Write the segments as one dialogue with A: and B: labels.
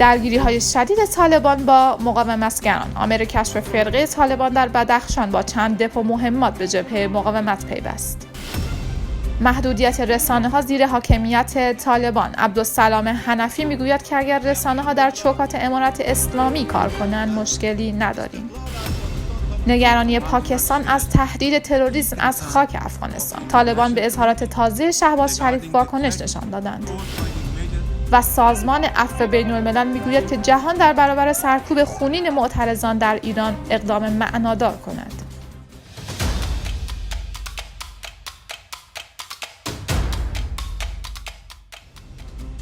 A: درگیری‌های شدید طالبان با مقاومتگران. آمر کشف فرقه طالبان در بدخشان با چند دپو مهمات به جبهه مقاومت پیوست. محدودیت رسانه‌ها زیر حاکمیت طالبان. عبدالسلام حنفی میگوید که اگر رسانه‌ها در چوکات امارت اسلامی کار کنند مشکلی نداریم. نگرانی پاکستان از تهدید تروریسم از خاک افغانستان. طالبان به اظهارات تازه شهباز شریف واکنش نشان دادند. و سازمان عفو بین‌الملل میگوید که جهان در برابر سرکوب خونین معترضان در ایران اقدام معنادار کند.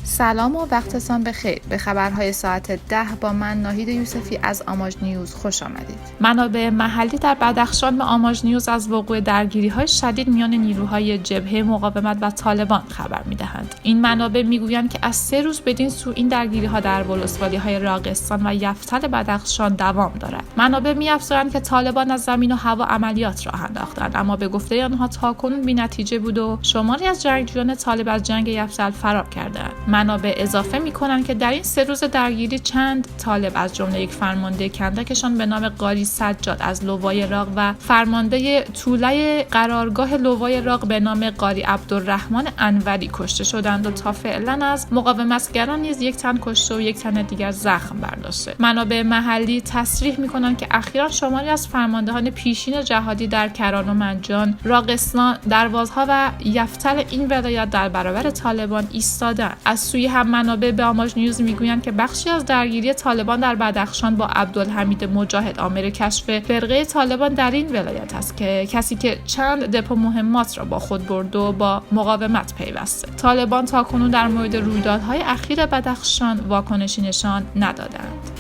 A: سلام و وقتتان بخیر. به خبرهای ساعت 10 با من ناهید یوسفی از آماژ نیوز خوش آمدید. منابع محلی در بدخشان به آماژ نیوز از وقوع درگیری‌های شدید میان نیروهای جبهه مقاومت و طالبان خبر می‌دهند. این منابع می‌گویند که از 3 روز بدین سو این درگیری‌ها در ولسوالی‌های راقستان و یفتل بدخشان دوام دارد. منابع می‌افزایند که طالبان از زمین و هوا عملیات راه انداختند، اما به گفته آنها تاکنون بی‌نتیجه بود و شماری از جنگجویان طالب از جنگ یفتل فرار کردند. منابع اضافه می‌کنند که در این 3 روز درگیری چند طالب از جمله یک فرمانده کندکشان به نام قاری سجاد از لوای راق و فرمانده طوله قرارگاه لوای راق به نام قاری عبدالرحمن انوری کشته شدند و تا فعلا از مقاومتگران نیز 1 تن کشته و 1 تن دیگر زخم برداشته. منابع محلی تصریح می‌کنند که اخیراً شماری از فرماندهان پیشین جهادی در کران و منجان، راقستان، دروازها و یفتل این ولایت در برابر طالبان ایستادند. از سوی هم منابع به آماژ نیوز میگویند که بخشی از درگیری طالبان در بدخشان با عبدالحمید مجاهد آمر کشف فرقه طالبان در این ولایت است که کسی که چند دپو مهمات را با خود برد و با مقاومت پیوسته. طالبان تاکنون در مورد رویدادهای اخیر بدخشان واکنشی نشان ندادند.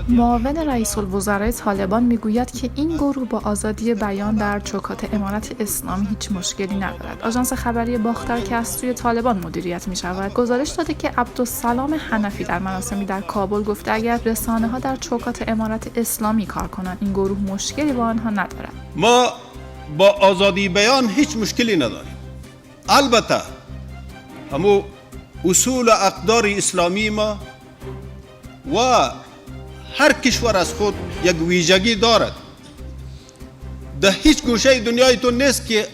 A: معاون رئیس الوزراء طالبان میگوید که این گروه با آزادی بیان در چوکات امارت اسلامی هیچ مشکلی ندارد. آژانس خبری باختر که از سوی طالبان مدیریت می شود گزارش داده که عبدالسلام حنفی در مراسمی در کابل گفته اگر رسانه‌ها در چوکات امارت اسلامی کار کنند این گروه مشکلی با آنها ندارد.
B: ما با آزادی بیان هیچ مشکلی نداریم. البته همو اصول و اقدار اسلامی ما و هر کشور از خود یک ویژگی دارد. در هیچ گوشه دنیای تو نیست که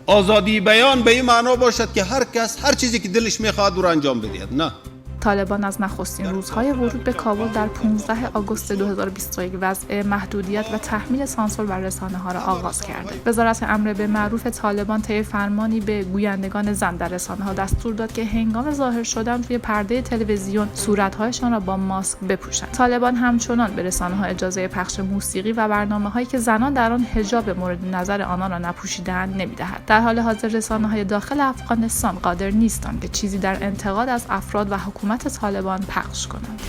B: آزادی بیان به این معنا باشد که هر کس هر چیزی که دلش میخواد رو انجام بدهد. نه.
A: طالبان از نخستین روزهای ورود به کابل در 15 آگوست 2021 وضع محدودیت و تحمیل سانسور بر رسانه‌ها را آغاز کرده. وزارت امر به معروف طالبان طی فرمانی به گویندگان زن در رسانه‌ها دستور داد که هنگام ظاهر شدن روی پرده تلویزیون صورت‌هایشان را با ماسک بپوشند. طالبان همچنان به رسانه‌ها اجازه پخش موسیقی و برنامه‌هایی که زنان در آن حجاب مورد نظر آنان را نپوشیده‌اند نمی‌دهد. در حال حاضر رسانه‌های داخل افغانستان قادر نیستند که چیزی در انتقاد از افراد و حکومت طالبان پخش کنند.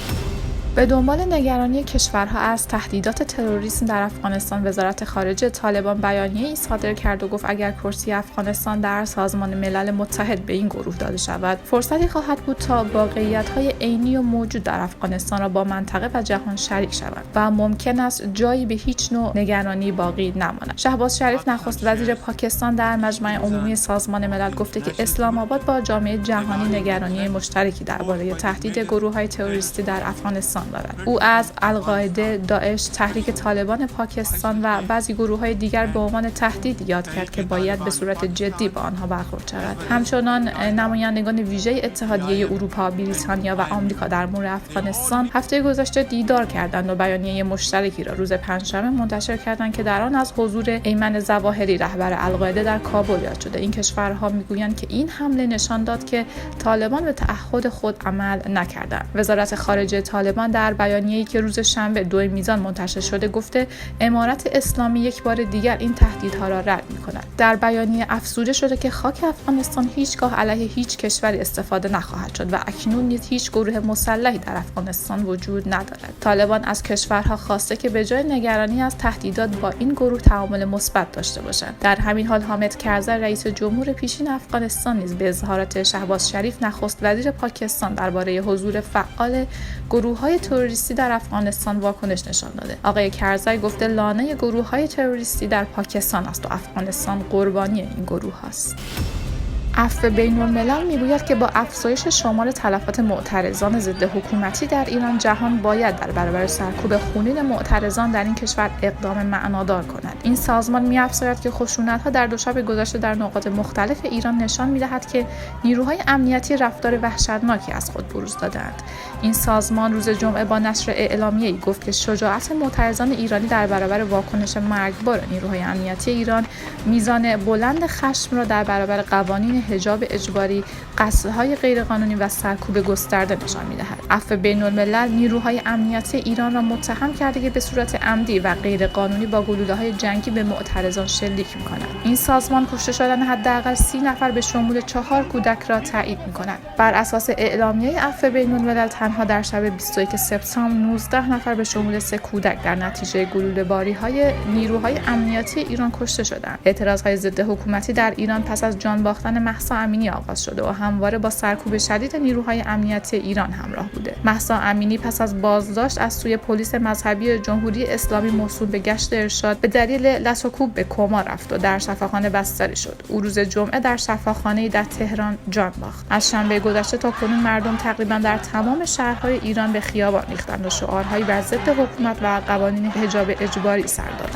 A: به دنبال نگرانی کشورها از تهدیدات تروریسم در افغانستان وزارت خارجه طالبان بیانیه‌ای صادر کرد و گفت اگر کرسی افغانستان در سازمان ملل متحد به این گروه داده شود فرصتی خواهد بود تا واقعیت‌های عینی و موجود در افغانستان را با منطقه و جهان شریک شود و ممکن است جایی به هیچ نوع نگرانی باقی نماند. شهباز شریف نخست وزیر پاکستان در مجمع عمومی سازمان ملل گفته که اسلام آباد با جامعه جهانی نگرانی مشترکی درباره تهدید گروه‌های تروریستی در افغانستان دارد. او از القاعده، داعش، تحریک طالبان پاکستان و بعضی گروه‌های دیگر به عنوان تهدید یاد کرد که باید به صورت جدی با آنها برخورد شود. همچنان نمایندگان ویژه اتحادیه اروپا، بریتانیا و آمریکا در مورد افغانستان هفته گذشته دیدار کردند و بیانیه مشترکی را روز پنجشنبه منتشر کردند که در آن از حضور ایمن ظواهری رهبر القاعده در کابل یاد شده. این کشورها میگویند که این حمله نشان داد که طالبان به تعهد خود عمل نکردند. وزارت خارجه طالبان در بیانیه‌ای که روز شنبه 2 میزان منتشر شده گفته امارت اسلامی یک بار دیگر این تهدیدها را رد می‌کند. در بیانیه افزوده شده که خاک افغانستان هیچگاه علیه هیچ کشوری استفاده نخواهد شد و اکنون نیز هیچ گروه مسلحی در افغانستان وجود ندارد. طالبان از کشورها خواسته که به جای نگرانی از تهدیدات با این گروه تعامل مثبت داشته باشند. در همین حال حامد کرزی رئیس جمهور پیشین افغانستان نیز به اظهارات شهباز شریف نخست وزیر پاکستان درباره حضور فعال گروه‌های تروریستی در افغانستان واکنش نشان داده. آقای کرزی گفته لانه گروه‌های تروریستی در پاکستان است و افغانستان قربانی این گروه است. عفو بین‌الملل میگوید که با افزایش شمار تلفات معترضان ضد حکومتی در ایران، جهان باید در برابر سرکوب خونین معترضان در این کشور اقدام معنادار کند. این سازمان می‌افزاید که خشونت‌ها در دو شب گذشته در نقاط مختلف ایران نشان می‌دهد که نیروهای امنیتی رفتار وحشتناکی از خود بروز دادند. این سازمان روز جمعه با نشر اعلامیه‌ای گفت که شجاعت معترضان ایرانی در برابر واکنش مرگبار نیروهای امنیتی ایران میزان بلند خشم را در برابر قوانین حجاب اجباری، قتل‌های غیرقانونی و سرکوب گسترده نشان می‌دهد. عفو بین‌الملل نیروهای امنیتی ایران را متهم کرده که به صورت عمدی و غیرقانونی با گلوله‌های جنگی به معترضان شلیک می‌کند. این سازمان کشته شدن حداقل 30 نفر به شمول 4 کودک را تایید می‌کند. بر اساس اعلامیه عفو بین‌الملل تنها در شب 21 سپتامبر 19 نفر به شمول 3 کودک در نتیجه گلوله‌باری‌های نیروهای امنیتی ایران کشته شدند. اعتراض‌های ضد حکومتی در ایران پس از جان باختن مهسا امینی آغاز شده و همواره با سرکوب شدید نیروهای امنیتی ایران همراه بوده. مهسا امینی پس از بازداشت از سوی پلیس مذهبی جمهوری اسلامی موسول به گشت ارشاد به دلیل لثه‌وکوب به کما رفت و در شفاخانه بستری شد. او روز جمعه در شفاخانه‌ای در تهران جان باخت. از شنبه گذشته تا کنون مردم تقریبا در تمام شهرهای ایران به خیابان ریختند و شعارهایی بر ضد حکومت و قوانین حجاب اجباری سر دادند.